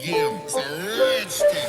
game. It's a rich thing.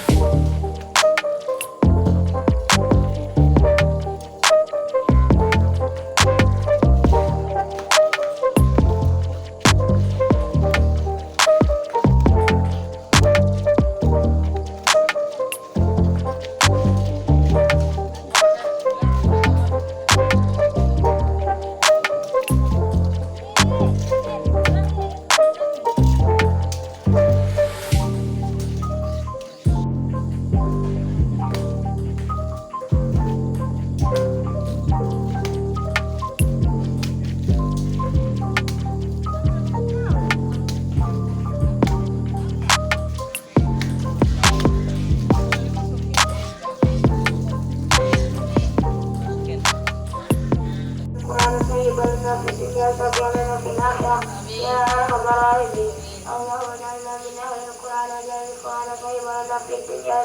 اللهم اجعلنا من اهل القران واجعل القران طيبا لنا في الدنيا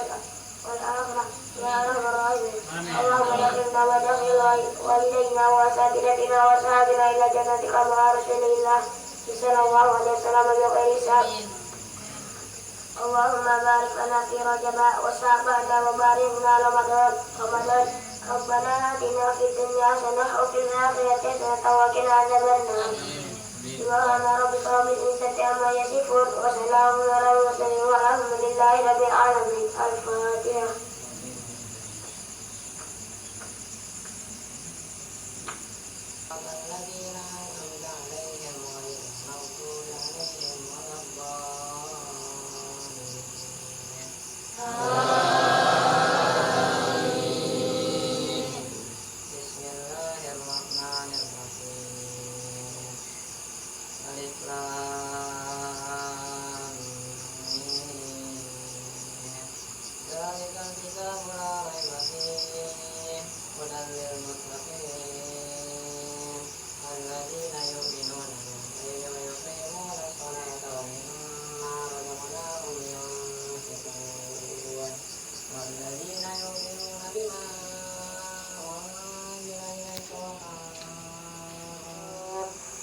والاخره يا ارحم الراحمين. اللهم دخلنا ودخل والدينا واساتذتنا واصحابنا الى جنتك مع رسول الله صلى الله عليه وسلم بغير حساب. اللهم بارك لنا في رجب وشعبان وبارك لنا رمضان. ربنا آتنا في الدنيا حسنة وفي الآخرة حسنة وقنا عذاب النار. سبحان ربك رب العزة عما يصفون وسلام على المرسلين والحمد لله رب العالمين. الفاتحة.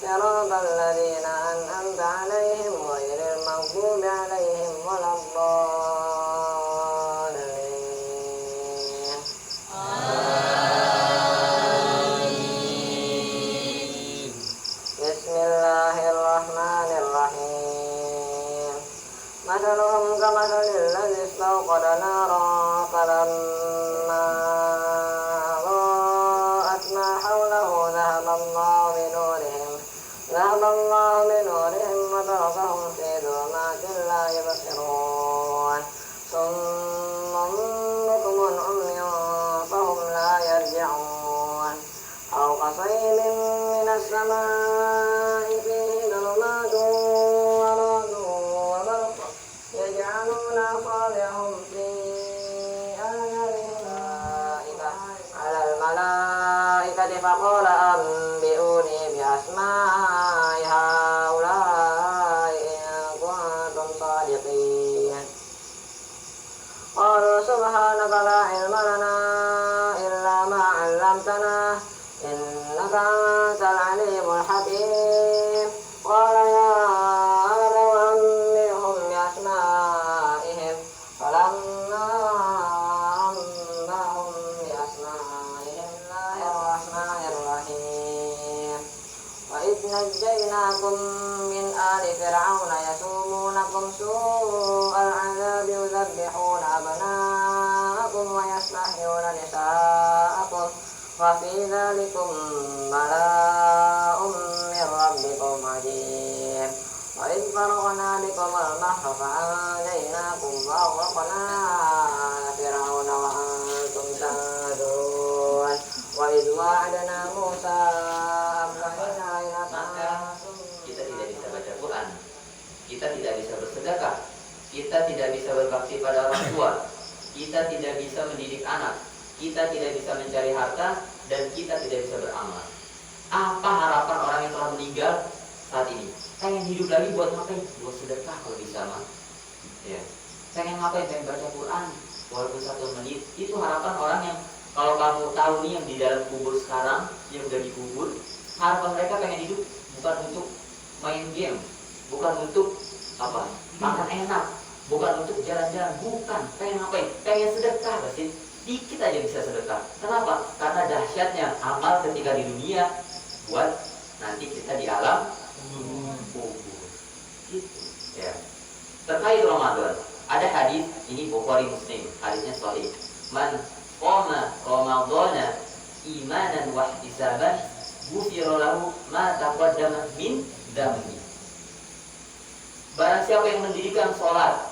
صراط الذين أنعمت عليهم غير المغضوب عليهم ولا الضالين. بسم الله الرحمن الرحيم. مثلهم كمثل الذي استوقد نارا فلما أضاءت ما حوله ذهب الله بنورهم وتركهم في ظلمات لا يبصرون. صم بكم عمي فهم لا يرجعون. أو كصيب من السماء فيه ظلمات ورعد وبرق يجعلون أصابعهم في آذانهم على الملائكة فقال أنبئوني بأسماء هؤلاء إن كنتم صادقين. قالوا سبحانك لا علم لنا إلا ما علمتنا إنك أنت العليم الحكيم. قال يا آدم أنبئهم بأسمائهم فلما أنبأهم بأسمائهم الله الرحمن الرحيم. وإذ نجيناكم من آل فرعون يسومونكم سوء العذاب يذبحون أبناءكم ويستحيون نساءكم وفي ذلكم بلاء من ربكم عظيم. وإذ فرغنا بكم البحر فأنجيناكم وأغرقنا فرعون وأنتم تنظرون. وإذ وعدنا موسى kita tidak bisa baca Quran, kita tidak bisa bersedekah, kita tidak bisa berbakti pada orang tua, kita tidak bisa mendidik anak, kita tidak bisa mencari harta, dan kita tidak bisa beramal. Apa harapan orang yang telah meninggal saat ini? Pengen hidup lagi buat ngapain? Buat sedekah kalau bisa mah. Ya. Pengen ngapain? Pengen baca Quran walaupun 1 menit. Itu harapan orang yang kalau kamu tahu nih yang di dalam kubur sekarang, yang udah dikubur, harapan mereka pengen hidup bukan untuk main game, bukan untuk apa? Makan enak, bukan untuk jalan-jalan, bukan. Pengen ngapain? Pengen sedekah, sih. Dikit aja bisa sedekah. Kenapa? Karena dahsyatnya amal ketika di dunia buat nanti kita di alam kubur. Gitu. Ya. Terkait Ramadan, ada hadis ini Bukhari Muslim, hadisnya sahih. Man qama Ramadhana imanan wa ihtisaban ghufira lahu ma taqaddama min dhanbi. Barang siapa yang mendirikan sholat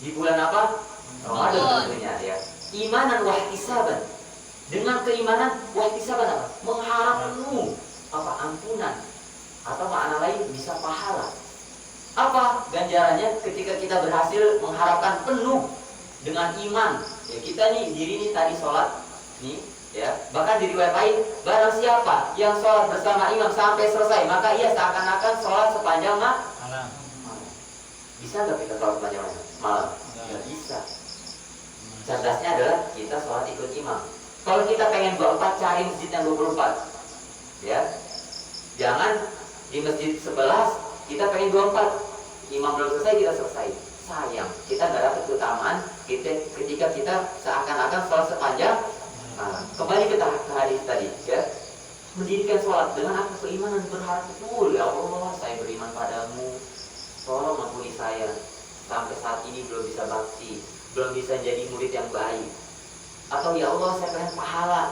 di bulan apa? Ramadan tentunya ya. Imanan wa ihtisaban. Dengan keimanan wa ihtisaban apa? Mengharap penuh apa? Ampunan. Atau makna lain bisa pahala. Apa ganjarannya ketika kita berhasil mengharapkan penuh dengan iman? Ya, kita nih diri nih tadi sholat nih ya, bahkan di riwayat lain barang siapa yang sholat bersama imam sampai selesai maka ia seakan-akan sholat sepanjang malam. Bisa nggak kita sholat sepanjang malam? Nggak bisa. Cerdasnya adalah kita sholat ikut imam. Kalau kita pengen 24, cari masjid yang 24 ya. Jangan di masjid 11 kita pengen 24, imam belum selesai kita selesai. Sayang, kita nggak dapat keutamaan ketika kita seakan-akan sholat sepanjang malam. Kembali ke hadis tadi ya. Mendirikan sholat dengan apa? Keimanan, berharap betul, ya Allah saya beriman padamu, tolong ampuni saya, sampai saat ini belum bisa bakti, belum bisa jadi murid yang baik. Atau ya Allah saya pengen pahala.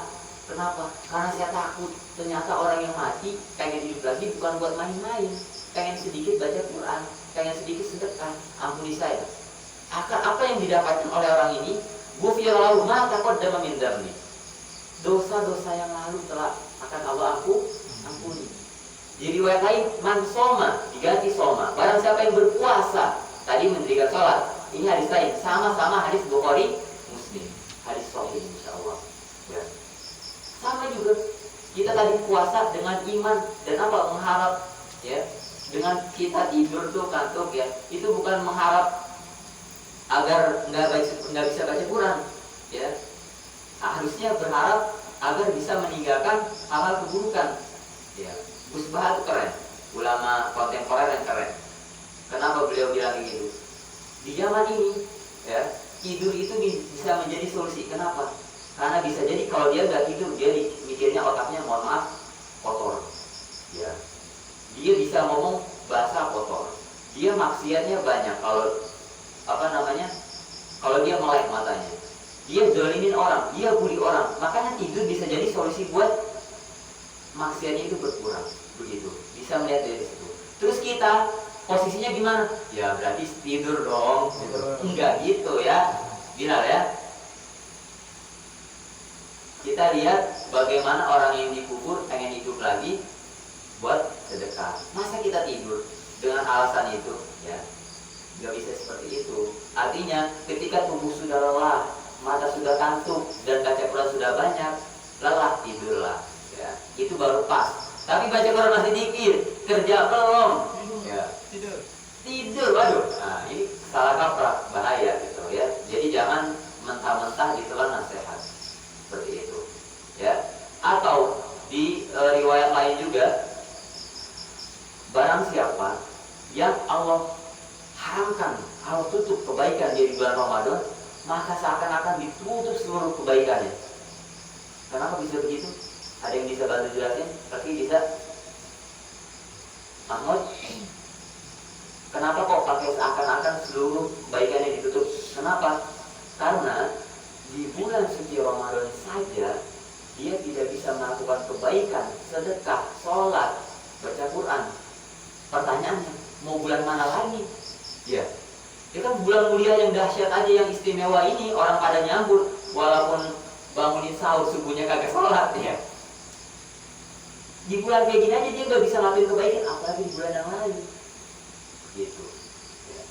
Kenapa? Karena saya takut ternyata orang yang mati pengen hidup lagi bukan buat main-main, pengen sedikit baca Quran, pengen sedikit sedekah, ampuni saya. Apa yang didapatkan oleh orang ini? Ghufira lahu ma taqaddama min dhanbi. Dosa-dosa yang lalu telah akan Allah ampuni. Di riwayat lain, man soma diganti soma. Barang siapa yang berpuasa, tadi mendirikan sholat. Ini hadis lain, sama-sama hadis Bukhari Muslim, hadis sahih insyaallah. Ya. Sama juga kita tadi puasa dengan iman dan apa? Mengharap ya. Dengan kita tidur tuh kantuk ya, itu bukan mengharap agar nggak bisa baca Quran ya. Harusnya berharap agar bisa meninggalkan hal-hal keburukan ya. Gus Baha itu keren, ulama kontemporer yang keren. Kenapa beliau bilang begitu? Di zaman ini ya, tidur itu bisa menjadi solusi. Kenapa? Karena bisa jadi kalau dia nggak tidur, dia mikirnya otaknya mohon maaf kotor ya. Dia bisa ngomong bahasa kotor, dia maksiatnya banyak. Kalau dia melek matanya, dia zalimin orang, dia bully orang. Makanya tidur bisa jadi solusi buat maksiatnya itu berkurang. Begitu, bisa melihat dari situ. Terus kita posisinya gimana? Ya berarti tidur dong. Enggak gitu ya, Bilal ya. Kita lihat bagaimana orang yang dikubur pengen hidup lagi buat sedekah. Masa kita tidur dengan alasan itu ya? Nggak bisa seperti itu. Artinya ketika tubuh sudah lelah, mata sudah kantuk dan baca Quran sudah banyak, lelah tidurlah ya. Itu baru pas. Tapi baca Quran masih dikit, kerja belum ya. Tidur waduh. Nah ini salah kaprah, bahaya gitu ya. Jadi jangan mentah-mentah ditelan nasihat seperti itu ya. Atau di riwayat lain juga, barang siapa yang Allah haramkan, Allah tutup kebaikan di bulan Ramadan, maka seakan-akan ditutup seluruh kebaikannya. Kenapa bisa begitu? Ada yang bisa bantu jelasin? Tapi bisa? Mahmud? Kenapa kok pakai seakan-akan seluruh kebaikannya ditutup? Kenapa? Karena di bulan suci Ramadan saja dia tidak bisa melakukan kebaikan, sedekah, sholat, baca Quran. Pertanyaannya, mau bulan mana lagi? Ya, itu kan bulan mulia yang dahsyat aja, yang istimewa ini orang pada nyambut, walaupun bangunin sahur subuhnya kagak sholat ya. Di bulan kayak gini aja dia nggak bisa ngelakuin kebaikan, apalagi di bulan yang lain. Gitu. Ya.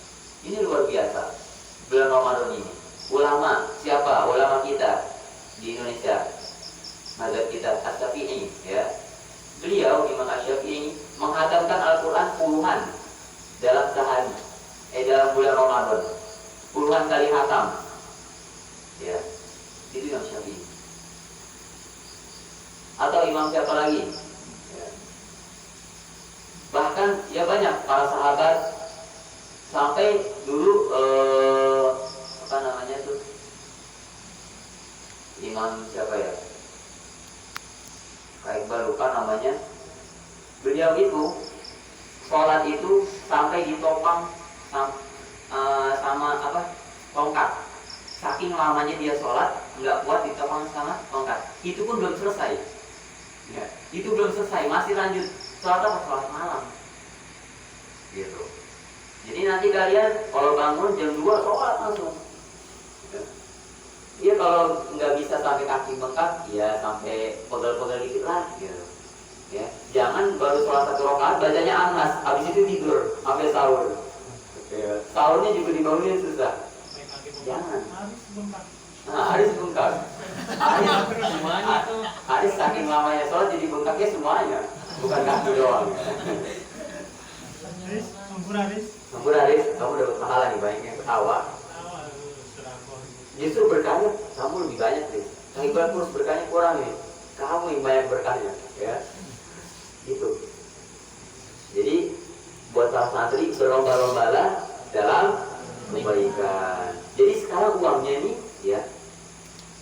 Ini luar biasa bulan Ramadan ini. Ulama siapa? Ulama kita di Indonesia, mazhab kita Asy-Syafi'i ya. Beliau Imam Asy-Syafi'i menghatamkan Al-Quran puluhan dalam sehari. Dalam bulan Ramadan puluhan kali khatam ya. Itu Imam Syafi'i. Atau imam siapa lagi ya. Bahkan ya banyak para sahabat Sampai dulu apa namanya tuh, Imam siapa ya, Kak Iqbal lupa namanya. Beliau itu sholat itu sampai ditopang sama apa, tongkat. Saking lamanya dia sholat, nggak kuat ditopang sama tongkat. Itu pun belum selesai. Ya, itu belum selesai, masih lanjut sholat apa, sholat malam. Gitu. Jadi nanti kalian kalau bangun jam 2 sholat langsung. Iya, kalau nggak bisa sampai kaki bengkak, ya sampai pegel-pegel dikit lah, gitu. Ya, jangan baru sholat 1 rakaat bacanya Anas, habis itu tidur sampai sahur. Ya. Sahurnya juga dibangunin susah. Jangan. Nah, Haris bengkak. Haris saking lamanya sholat jadi bengkaknya semuanya, bukan kaki doang. Ampun Haris, kamu dapat pahala nih, banyak yang ketawa. Justru berkahnya kamu lebih banyak nih. Kang Iqbal terus berkahnya kurang nih. Kamu yang banyak berkahnya, ya. Gitu. Jadi buat para santri berlomba-lombalah dalam kebaikan. Jadi sekarang uangnya ini, ya,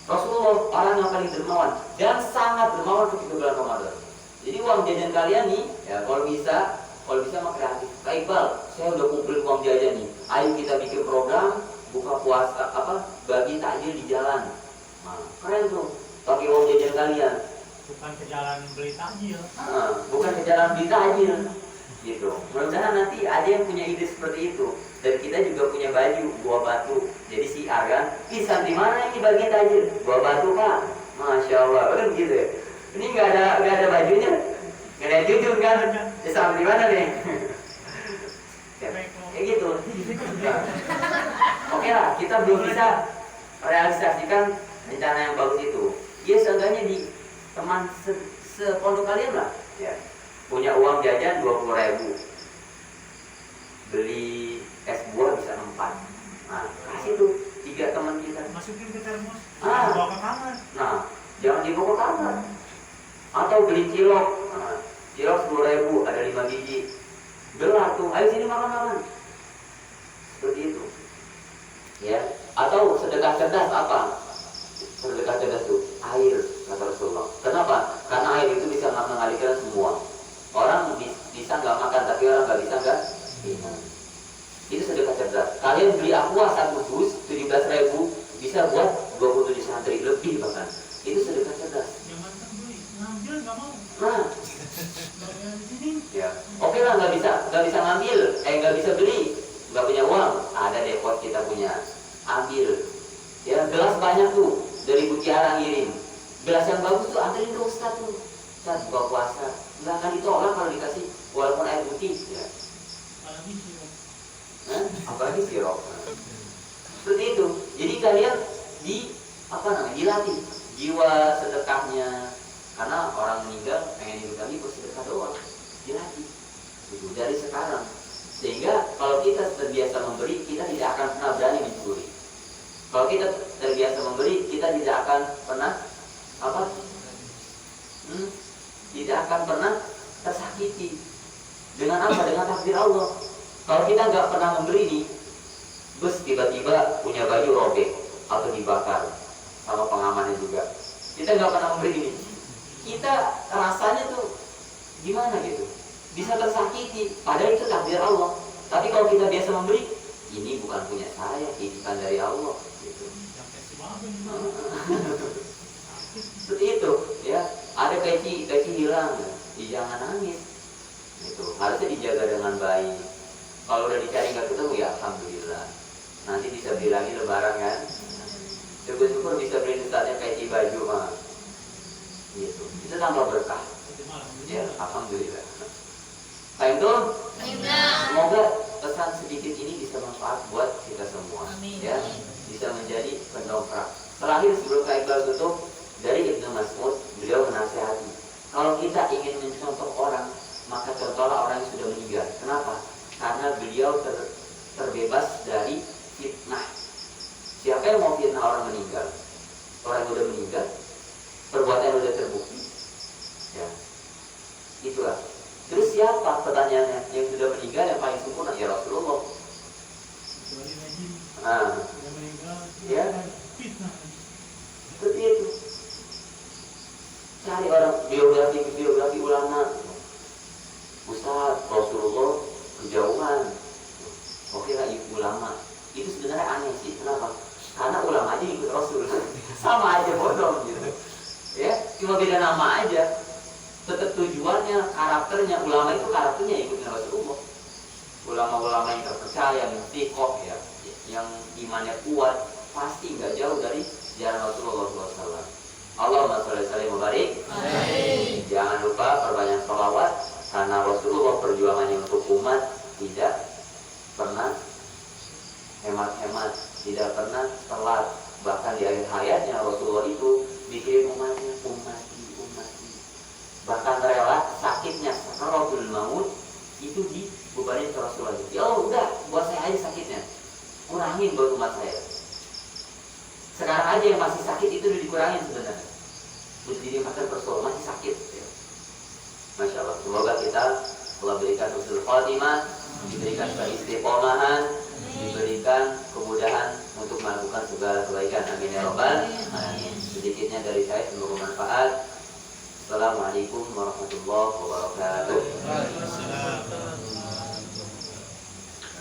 Rasulullah orang yang paling dermawan dan sangat dermawan ketika bulan Ramadan. Jadi uang jajan kalian nih, ya, kalau bisa mah kreatif. Kak Iqbal, saya udah kumpulin uang jajan nih. Ayo kita bikin program buka puasa apa, bagi takjil di jalan. Nah, keren tuh. Pakai uang jajan kalian. Bukan ke jalan beli takjil. Bukan ke jalan beli takjil. Gitu. Mudah-mudahan nanti ada yang punya ide seperti itu. Dan kita juga punya baju buah batu. Jadi siar kan, pisang di mana ini bagi takjil? Buah batu Pak. Masya Allah, kan gitu ya. Ini nggak ada bajunya. Nggak ada jujur kan? Pisang di mana nih? Ya, kayak gitu. Nah, oke lah, kita belum bisa realisasikan rencana yang bagus itu. Ya seenggaknya di teman sepondok kalian lah, ya, punya uang jajan 20.000, beli es buah bisa 4. Nah, kasih tuh 3 teman kita. Masukin ke termos. Ah. Bawa ke kamar. Nah, jangan dibawa ke kamar. Atau beli cilok. Nah, cilok 10.000, ada 5 biji. Gelar tuh, ayo sini makan-makan. Seperti itu. Ya, atau sedekah cerdas apa? Sedekah cerdas itu air, kata Rasulullah. Kenapa? Karena air itu bisa mengalihkan semua. Orang bisa nggak makan, tapi orang nggak bisa nggak minum. Itu sedekah cerdas. Kalian beli aqua 1 dus 17.000, bisa buat 27 santri lebih bahkan. Itu sedekah cerdas. Jangan beli, ngambil nggak mau. Nah, ya, oke lah, nggak bisa ngambil, nggak bisa beli, nggak punya uang, ada depot kita punya, ambil. Ya, gelas banyak tuh dari Mutiara ngirim. Gelas yang bagus tuh anterin ke Ustadz tuh. Ustadz buka puasa, nggak akan ditolak kalau dikasih walaupun air putih. Ya. Apalagi sirop. Seperti itu. Jadi kalian dilatih jiwa sedekahnya. Karena orang meninggal pengen hidup lagi bersedekah doang. Dilatih. Gitu dari sekarang. Sehingga kalau kita terbiasa memberi, kita tidak akan pernah berani mencuri. Kalau kita terbiasa memberi, kita tidak akan pernah tidak akan pernah tersakiti. Dengan apa? Dengan takdir Allah. Kalau kita nggak pernah memberi nih, terus tiba-tiba punya baju robek atau dibakar sama pengamannya juga, kita nggak pernah memberi ini, kita rasanya tuh gimana gitu? Bisa tersakiti. Padahal itu takdir Allah. Tapi kalau kita biasa memberi, ini bukan punya saya, titipan dari Allah. Gitu. Seperti itu, ya. Ada peci hilang, jangan nangis. Gitu. Harusnya dijaga dengan baik. Kalau udah dicari nggak ketemu, ya alhamdulillah. Nanti bisa beli lagi lebaran kan. Syukur-syukur bisa beli misalnya peci baju mah. Gitu. Itu tambah berkah. Ya, alhamdulillah. Nah itu, semoga pesan sedikit ini bisa manfaat buat kita semua. Ya, bisa menjadi pendongkrak. Terakhir sebelum Kak Iqbal tutup, dari Ibnu Mas'ud, beliau menasihati, kalau kita ingin mencontoh orang, maka contohlah orang yang sudah meninggal. Kenapa? Karena beliau terbebas dari fitnah. Siapa yang mau fitnah orang meninggal? Orang yang sudah meninggal, perbuatan yang sudah terbukti. Ya, itulah. Terus siapa pertanyaannya yang sudah meninggal yang paling sempurna? Ya Rasulullah. Dia meninggal. Ya. Fitnah. Seperti itu. Cari orang biografi ulama. Ustaz, Rasulullah kejauhan. Oke lah, ulama. Itu sebenarnya aneh sih. Kenapa? Karena ulama aja ikut Rasul. Sama aja bodoh gitu. Ya, cuma beda nama aja. Tetap tujuannya, karakternya, ulama itu karakternya ikutin Rasulullah. Ulama-ulama yang terpercaya, yang istiqomah ya, yang imannya kuat, pasti nggak jauh dari jalan Rasulullah SAW. Allahumma sholli wa barik. Jangan lupa perbanyak sholawat, karena Rasulullah perjuangannya untuk umat tidak pernah hemat-hemat, tidak pernah telat. Bahkan di akhir hayatnya Rasulullah itu mikirin umatnya, umati. Bahkan rela sakitnya sakaratul maut itu dibebanin ke Rasulullah. Ya Allah, udah buat saya aja sakitnya, kurangin buat umat saya. Sekarang aja yang masih sakit itu udah dikurangin sebenarnya. Berdiri makan persoal masih sakit. Ya. Masya Allah. Semoga kita Allah berikan husnul khotimah, diberikan keistiqomahan, diberikan kemudahan untuk melakukan segala kebaikan. Amin ya Rabbal alamin. Sedikitnya dari saya, semoga bermanfaat. Assalamualaikum warahmatullahi wabarakatuh. Waalaikumsalam.